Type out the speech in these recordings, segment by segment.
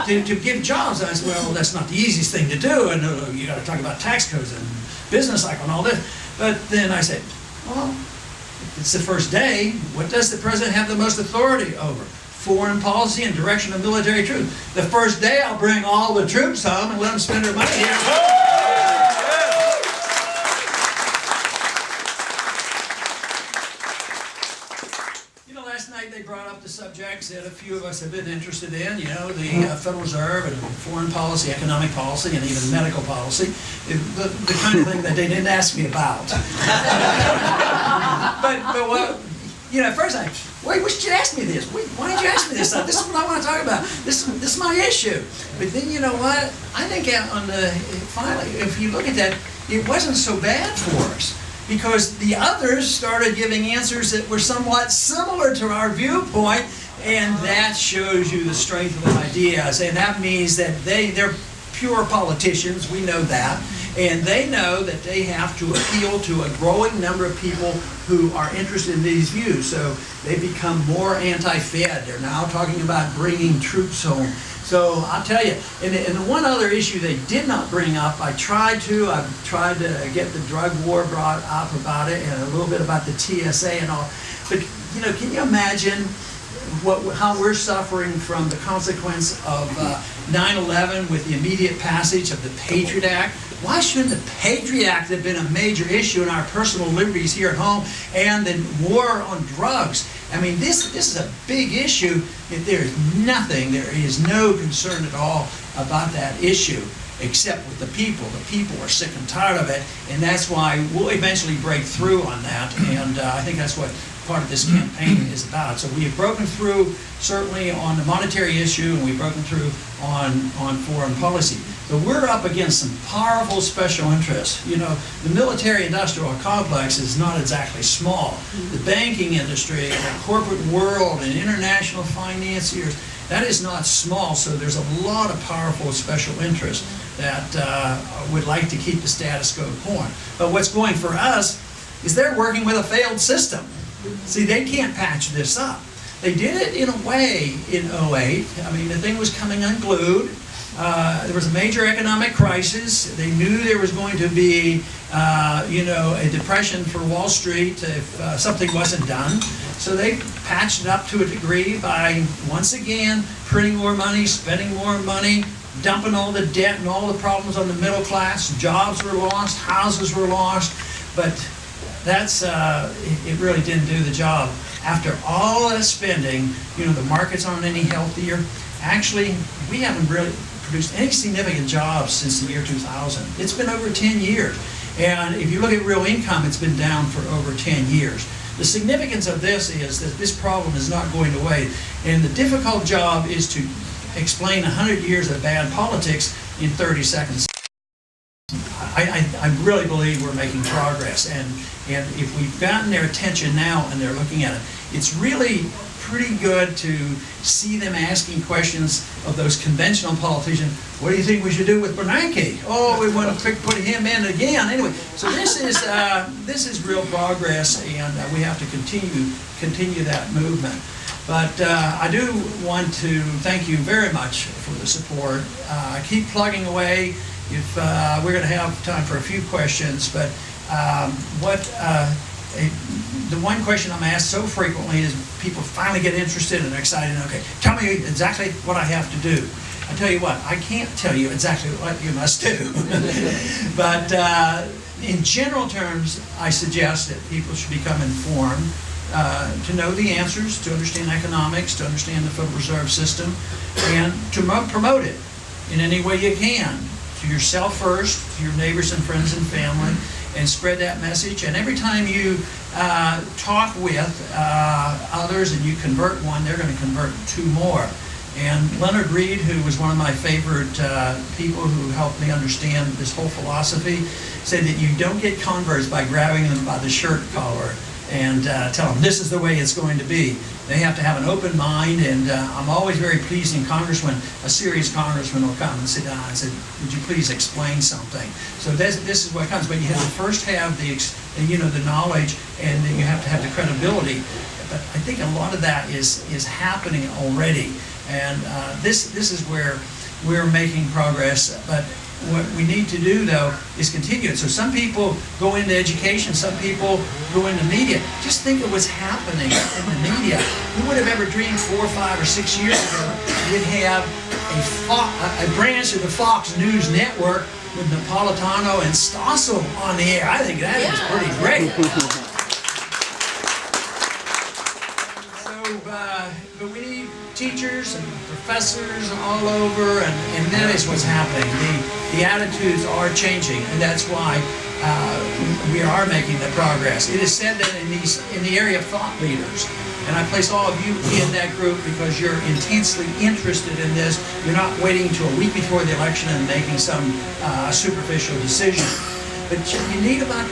to give jobs. I said, well, that's not the easiest thing to do, and you got to talk about tax codes and business cycle and all this. But then I said, well, if it's the first day, what does the president have the most authority over? Foreign policy and direction of military troops. The first day, I'll bring all the troops home and let them spend their money here. Last night they brought up the subjects that a few of us have been interested in, the Federal Reserve and foreign policy, economic policy, and even medical policy, the kind of thing that they didn't ask me about. but what, at first wait, should you ask me this? Wait, why did you ask me this stuff? This is what I want to talk about. This is my issue. But then you know what? I think finally, if you look at that, it wasn't so bad for us. Because the others started giving answers that were somewhat similar to our viewpoint, and that shows you the strength of the ideas. And that means that they're pure politicians, we know that, and they know that they have to appeal to a growing number of people who are interested in these views. So they become more anti-Fed. They're now talking about bringing troops home. So I'll tell you, and the one other issue they did not bring up, I've tried to get the drug war brought up about it, and a little bit about the TSA and all. But can you imagine how we're suffering from the consequence of 9/11 with the immediate passage of the Patriot Act? Why shouldn't the Patriot Act have been a major issue in our personal liberties here at home, and the war on drugs? I mean, this is a big issue. There is no concern at all about that issue, except with the people. The people are sick and tired of it, and that's why we'll eventually break through on that, and I think that's what part of this campaign is about. So we have broken through certainly on the monetary issue, and we've broken through on foreign policy. So we're up against some powerful special interests. The military-industrial complex is not exactly small. The banking industry, the corporate world, and international financiers, that is not small. So there's a lot of powerful special interests that would like to keep the status quo going. But what's going for us is they're working with a failed system. See, they can't patch this up. They did it in a way in 2008. I mean, the thing was coming unglued. There was a major economic crisis. They knew there was going to be, a depression for Wall Street if something wasn't done. So they patched it up to a degree by, once again, printing more money, spending more money, dumping all the debt and all the problems on the middle class. Jobs were lost, houses were lost, but it really didn't do the job. After all that spending, the markets aren't any healthier. Actually, we haven't really produced any significant jobs since the year 2000. It's been over 10 years. And if you look at real income, it's been down for over 10 years. The significance of this is that this problem is not going away. And the difficult job is to explain 100 years of bad politics in 30 seconds. I really believe we're making progress, and if we've gotten their attention now and they're looking at it, it's really pretty good to see them asking questions of those conventional politicians. What do you think we should do with Bernanke? Oh, we want to put him in again. Anyway, so this is real progress, and we have to continue that movement. But I do want to thank you very much for the support. Keep plugging away. If we're going to have time for a few questions, but the one question I'm asked so frequently is people finally get interested and excited. Okay, tell me exactly what I have to do. I tell you what, I can't tell you exactly what you must do. But in general terms, I suggest that people should become informed, to know the answers, to understand economics, to understand the Federal Reserve System, and to promote it in any way you can. To yourself first, to your neighbors and friends and family, and spread that message. And every time you talk with others and you convert one, they're going to convert two more. And Leonard Reed, who was one of my favorite people who helped me understand this whole philosophy, said that you don't get converts by grabbing them by the shirt collar and tell them this is the way it's going to be. They have to have an open mind, and I'm always very pleased in Congress when a serious congressman will come and sit down and say, would you please explain something? So this is what comes, but you have to first have the knowledge, and then you have to have the credibility. But I think a lot of that is happening already. And this is where we're making progress. But what we need to do, though, is continue it. So some people go into education, some people go into media. Just think of what's happening in the media. Who would have ever dreamed 4, 5, or 6 years ago we'd have a branch of the Fox News Network with Napolitano and Stossel on the air? I think that is pretty great. But we need teachers and professors all over, and that is what's happening. The attitudes are changing, and that's why we are making the progress. It is said that in the area of thought leaders, and I place all of you in that group because you're intensely interested in this. You're not waiting until a week before the election and making some superficial decision. But you need about,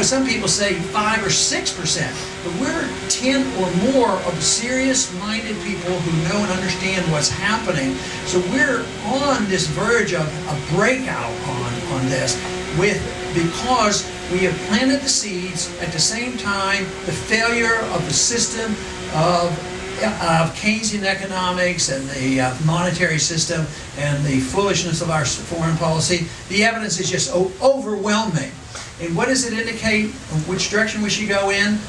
some people say 5 or 6%, but we're 10 or more of serious-minded people who know and understand what's happening. So we're on this verge of a breakout on this because we have planted the seeds. At the same time, the failure of the system of Keynesian economics and the monetary system and the foolishness of our foreign policy, the evidence is just overwhelming. And what does it indicate? Which direction we should go in?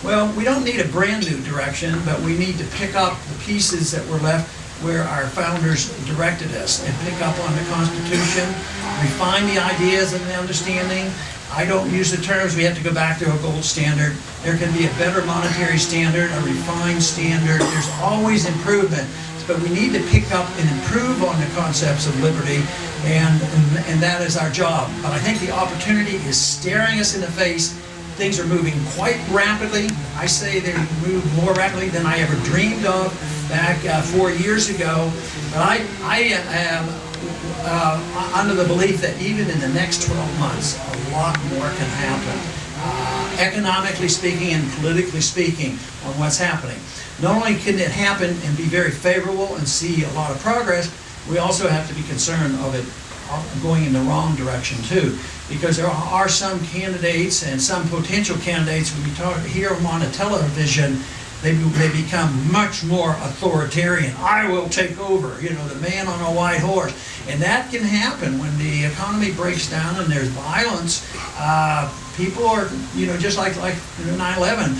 Well, we don't need a brand new direction, but we need to pick up the pieces that were left where our founders directed us and pick up on the Constitution, refine the ideas and the understanding. I don't use the terms, we have to go back to a gold standard. There can be a better monetary standard, a refined standard. There's always improvement, but we need to pick up and improve on the concepts of liberty, and that is our job. But I think the opportunity is staring us in the face. Things are moving quite rapidly. I say they move more rapidly than I ever dreamed of back 4 years ago. But I am under the belief that even in the next 12 months, a lot more can happen, economically speaking and politically speaking, on what's happening. Not only can it happen and be very favorable and see a lot of progress, we also have to be concerned of it going in the wrong direction too, because there are some candidates and some potential candidates, when you hear them on a television, they become much more authoritarian. I will take over, the man on a white horse. And that can happen when the economy breaks down and there's violence. People are, just like 9/11.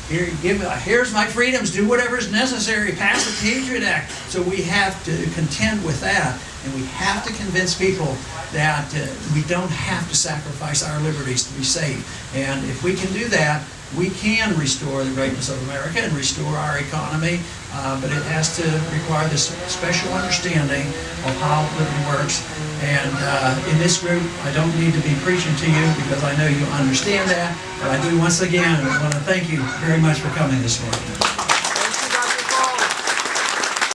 Here's my freedoms, do whatever is necessary, pass the Patriot Act. So we have to contend with that, and we have to convince people that we don't have to sacrifice our liberties to be safe. And if we can do that, we can restore the greatness of America and restore our economy, but it has to require this special understanding of how liberty works. And in this group, I don't need to be preaching to you because I know you understand that, but I do once again want to thank you very much for coming this morning.